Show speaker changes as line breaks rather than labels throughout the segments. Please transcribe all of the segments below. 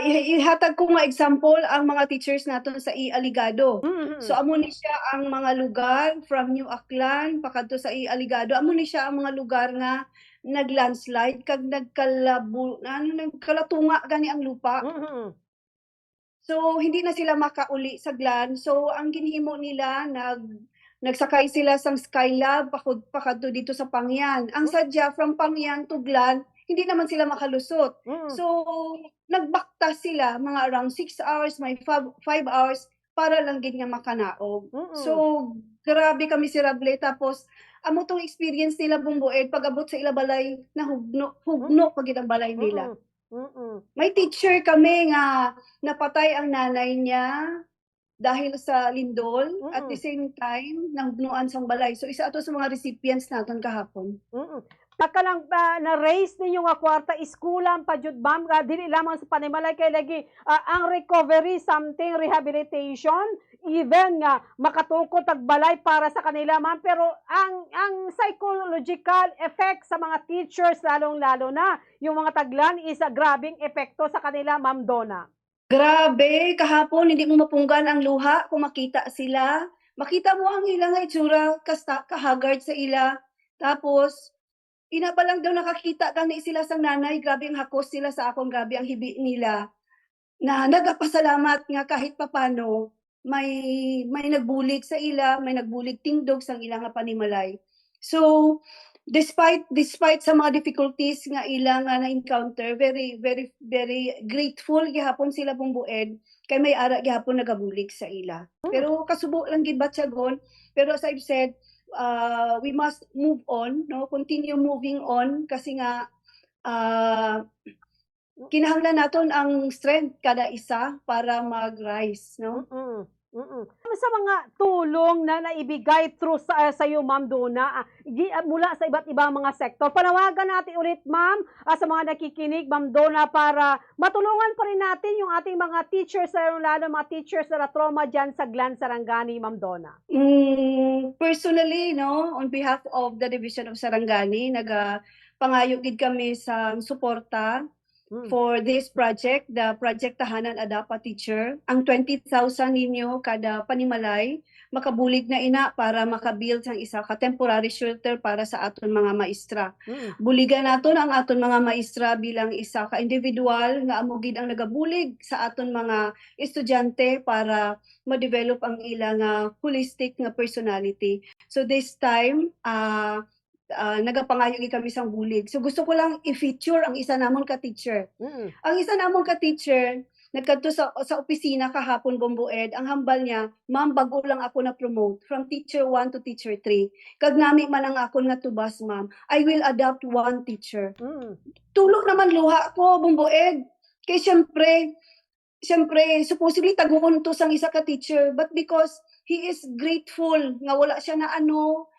Ihatag ko nga example ang mga teachers naton sa Aligado. So
Mm.
amo ni siya ang mga lugar from New Aklan pakadto sa Aligado, amo ni siya ang mga lugar nga nag-landslide kag nagkalatunga gani ang lupa.
Mhm.
So hindi na sila makauli sa GLAN, so ang ginhimo nila nagsakay sila sang Skylab pakadto dito sa Pangyan. Ang sadya from Pangyan to GLAN, hindi naman sila makalusot.
Mm.
So nagbakta sila mga around 6 hours, may 5 hours para lang gid nga makanaog. So
Mm.
grabe kamiserable tapos amo 'tong experience nila bumbued pag-abot sa ila balay nahugno
Mm.
hugno pa gid ang balay nila.
Mm. Mm.
May teacher kami nga napatay ang nanay niya dahil sa lindol, at the
Mm.
same time nahugnoan sang balay. So isa ato sa mga recipients naton kahapon.
Mm. Pagka lang na-raise ninyo nga kwarta iskulan pa jud ma'am, dili lamang sa panimalay kay lagi ang recovery something rehabilitation, even nga makatukod tag balay para sa kanila ma'am, pero ang psychological effect sa mga teachers lalong-lalo na yung mga taglan is grabeng epekto sa kanila Ma'am Donna.
Grabe, kahapon hindi mo mapunggan ang luha kung makita sila. Makita mo ang ilang nga itsura kahagard sa ila. Tapos ina pa lang daw nakakita gani sila sang nanay, grabe ang hakos sila sa akon, grabe ang hibi nila. Na nagapasalamat nga kahit papano may nagbulig sa ila, may nagbulig tingdog sang ila nga panimalay. So despite sa mga difficulties nga ila nga na-encounter, very grateful gihapon sila bumbued kay may ara gihapon nagabulig sa ila.
Hmm.
Pero kasubo lang gid batyagon, pero as I've said, we must move on, no? Continue moving on kasi nga kinahanglan naton ang strength kada isa para mag-rise, no?
Mm. Mm. Ano sa mga tulong na naibigay through sa'yo Ma'am Donna, mula sa iba't ibang mga sektor? Panawagan natin ulit ma'am, sa mga nakikinig Ma'am Donna para matulungan pa rin natin yung ating mga teachers, lalong-lalo mga teachers na na-trauma diyan sa GLAN Sarangani Ma'am Donna.
Personally, no, on behalf of the Division of Sarangani, pangayo gid kami sa suporta
Hmm.
for this project, the Project Tahanan Adapa Teacher. Ang 20,000 ninyo kada panimalay, makabulig na ina para makabuild sang isa ka temporary shelter para sa aton mga maestra.
Mm.
Buligan naton ang aton mga maestra bilang isa ka individual nga amo gid ang nagabulig sa aton mga estudyante para ma-develop ang ilang holistic nga personality. So this time, nagapangayo gid kami sang bulig. So gusto ko lang i-feature ang isa namon ka teacher.
Mm.
Ang isa namon ka teacher, nagkadto sa opisina kahapon bumbued, ang hambal niya, "Ma'am, bago lang ako na-promote from teacher 1 to teacher 3. Kag nami man ang akon nga tubas, ma'am, I will adopt 1 teacher."
Mm.
Tulog naman luha ko bumbued. Kay siyempre supposedly taguon to sang isa ka teacher, but because he is grateful nga wala siya na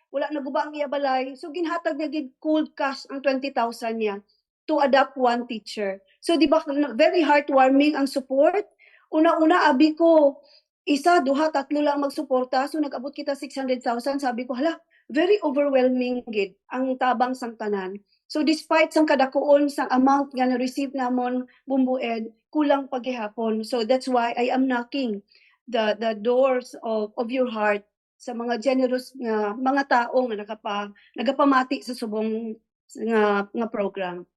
wala naguba ang iya balay, so ginhatag niya gid cold cash ang 20,000 niya to adopt 1 teacher. So di ba very heartwarming ang support. Una-una abi ko, isa, duha, tatlo lang magsuporta, so nag-abot kita 600,000. Sabi ko, hala, very overwhelming gid ang tabang sang tanan. So despite sang kadakuon sang amount nga na-receive namon bumbued, kulang pa gihapon. So that's why I am knocking the doors of your heart sa mga generous nga mga tao nga nagapamati sa subong nga program.